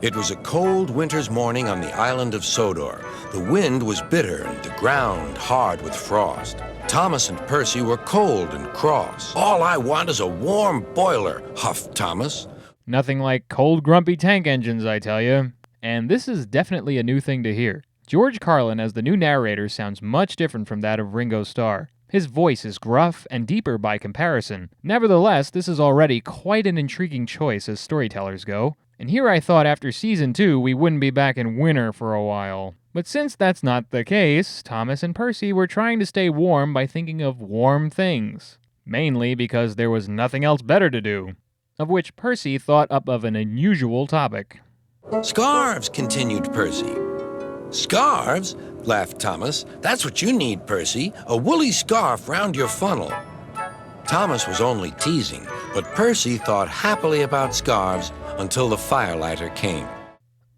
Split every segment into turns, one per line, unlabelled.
It was a cold winter's morning on the island of Sodor. The wind was bitter and the ground hard with frost. Thomas and Percy were cold and cross. "All I want is a warm boiler," huffed Thomas.
Nothing like cold, grumpy tank engines, I tell you. And this is definitely a new thing to hear. George Carlin as the new narrator sounds much different from that of Ringo Starr. His voice is gruff and deeper by comparison. Nevertheless, this is already quite an intriguing choice as storytellers go. And here I thought after Season 2 we wouldn't be back in winter for a while. But since that's not the case, Thomas and Percy were trying to stay warm by thinking of warm things. Mainly because there was nothing else better to do. Of which Percy thought up of an unusual topic.
"Scarves," continued Percy. "Scarves?" laughed Thomas. "That's what you need, Percy, a woolly scarf round your funnel." Thomas was only teasing, but Percy thought happily about scarves until the firelighter came.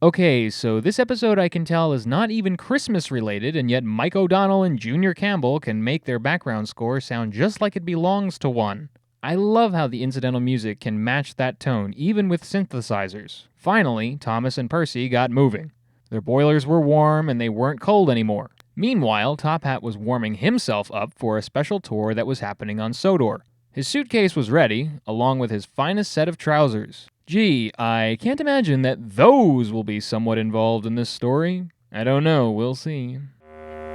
Okay, so this episode I can tell is not even Christmas related, and yet Mike O'Donnell and Junior Campbell can make their background score sound just like it belongs to one. I love how the incidental music can match that tone, even with synthesizers. Finally, Thomas and Percy got moving. Their boilers were warm and they weren't cold anymore. Meanwhile, Top Hat was warming himself up for a special tour that was happening on Sodor. His suitcase was ready, along with his finest set of trousers. Gee, I can't imagine that those will be somewhat involved in this story. I don't know, we'll see.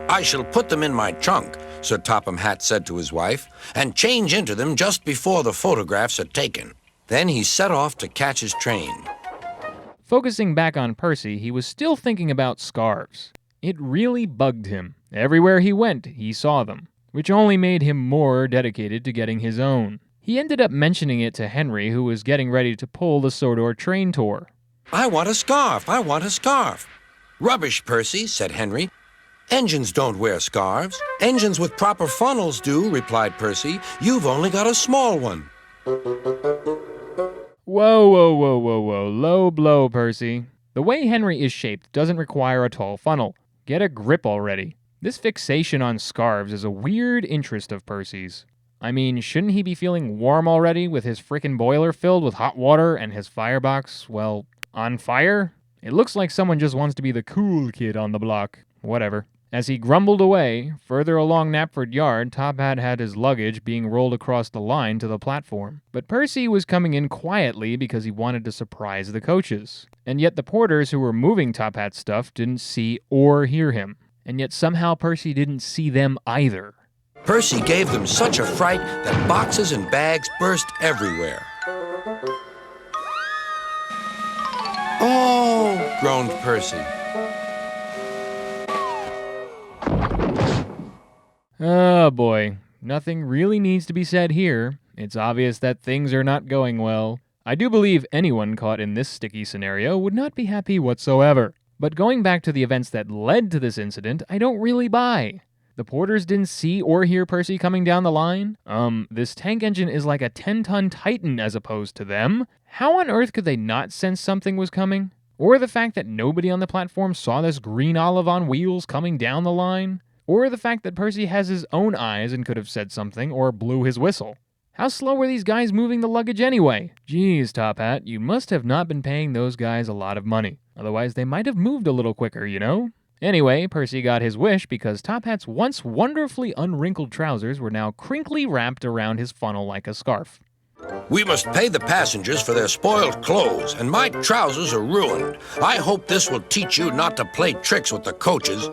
"I shall put them in my trunk," Sir Topham Hatt said to his wife, "and change into them just before the photographs are taken." Then he set off to catch his train.
Focusing back on Percy, he was still thinking about scarves. It really bugged him. Everywhere he went, he saw them, which only made him more dedicated to getting his own. He ended up mentioning it to Henry, who was getting ready to pull the Sodor train tour.
"I want a scarf, I want a scarf." "Rubbish, Percy," said Henry. "Engines don't wear scarves." "Engines with proper funnels do," replied Percy. "You've only got a small one."
Whoa. Low blow, Percy. The way Henry is shaped doesn't require a tall funnel. Get a grip already. This fixation on scarves is a weird interest of Percy's. I mean, shouldn't he be feeling warm already with his frickin' boiler filled with hot water and his firebox, well, on fire? It looks like someone just wants to be the cool kid on the block. Whatever. As he grumbled away, further along Knapford Yard, Top Hat had his luggage being rolled across the line to the platform. But Percy was coming in quietly because he wanted to surprise the coaches. And yet the porters who were moving Top Hat's stuff didn't see or hear him. And yet somehow Percy didn't see them either.
Percy gave them such a fright that boxes and bags burst everywhere. "Oh," groaned Percy.
Oh boy, nothing really needs to be said here. It's obvious that things are not going well. I do believe anyone caught in this sticky scenario would not be happy whatsoever. But going back to the events that led to this incident, I don't really buy. The porters didn't see or hear Percy coming down the line? This tank engine is like a 10-ton Titan as opposed to them. How on earth could they not sense something was coming? Or the fact that nobody on the platform saw this green olive on wheels coming down the line? Or the fact that Percy has his own eyes and could have said something or blew his whistle? How slow were these guys moving the luggage anyway? Geez, Top Hat, you must have not been paying those guys a lot of money. Otherwise they might have moved a little quicker, you know? Anyway, Percy got his wish because Top Hat's once wonderfully unwrinkled trousers were now crinkly wrapped around his funnel like a scarf.
"We must pay the passengers for their spoiled clothes, and my trousers are ruined. I hope this will teach you not to play tricks with the coaches."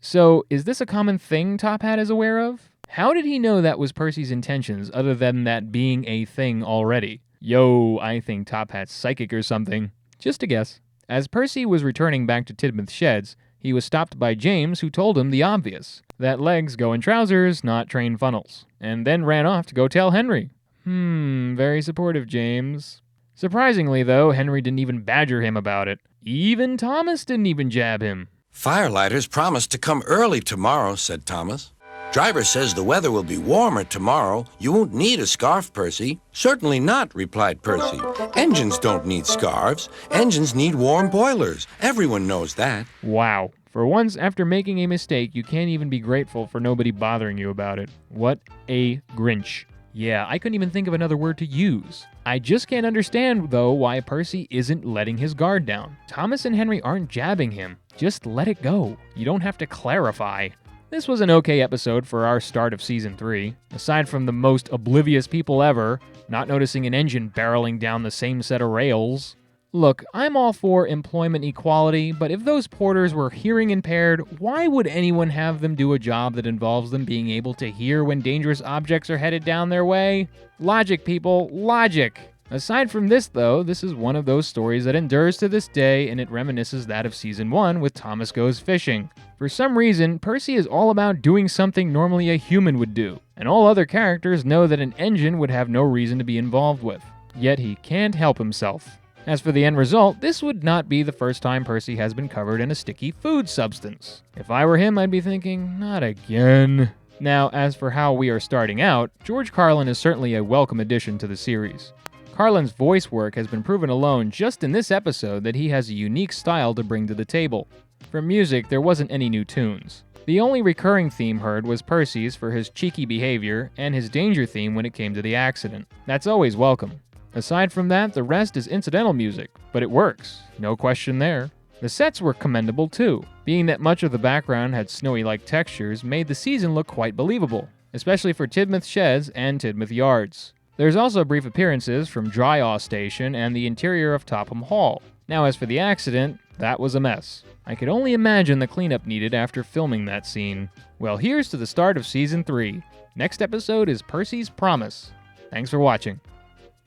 So, is this a common thing Top Hat is aware of? How did he know that was Percy's intentions other than that being a thing already? Yo, I think Top Hat's psychic or something. Just a guess. As Percy was returning back to Tidmouth Sheds, he was stopped by James, who told him the obvious, that legs go in trousers, not train funnels, and then ran off to go tell Henry. Very supportive, James. Surprisingly, though, Henry didn't even badger him about it. Even Thomas didn't even jab him.
"Firelighters promised to come early tomorrow," said Thomas. "Driver says the weather will be warmer tomorrow. You won't need a scarf, Percy." "Certainly not," replied Percy. "Engines don't need scarves. Engines need warm boilers. Everyone knows that."
Wow. For once, after making a mistake, you can't even be grateful for nobody bothering you about it. What a Grinch. Yeah, I couldn't even think of another word to use. I just can't understand, though, why Percy isn't letting his guard down. Thomas and Henry aren't jabbing him. Just let it go. You don't have to clarify. This was an okay episode for our start of Season 3. Aside from the most oblivious people ever, not noticing an engine barreling down the same set of rails. Look, I'm all for employment equality, but if those porters were hearing impaired, why would anyone have them do a job that involves them being able to hear when dangerous objects are headed down their way? Logic, people, logic! Aside from this, though, this is one of those stories that endures to this day, and it reminisces that of Season 1 with Thomas Goes Fishing. For some reason, Percy is all about doing something normally a human would do, and all other characters know that an engine would have no reason to be involved with. Yet he can't help himself. As for the end result, this would not be the first time Percy has been covered in a sticky food substance. If I were him, I'd be thinking, not again. Now, as for how we are starting out, George Carlin is certainly a welcome addition to the series. Carlin's voice work has been proven alone just in this episode that he has a unique style to bring to the table. For music, there wasn't any new tunes. The only recurring theme heard was Percy's for his cheeky behavior and his danger theme when it came to the accident. That's always welcome. Aside from that, the rest is incidental music, but it works. No question there. The sets were commendable too. Being that much of the background had snowy-like textures made the season look quite believable, especially for Tidmouth Sheds and Tidmouth Yards. There's also brief appearances from Dryall Station and the interior of Topham Hall. Now as for the accident, that was a mess. I could only imagine the cleanup needed after filming that scene. Well, here's to the start of Season 3. Next episode is Percy's Promise. Thanks for watching.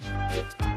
You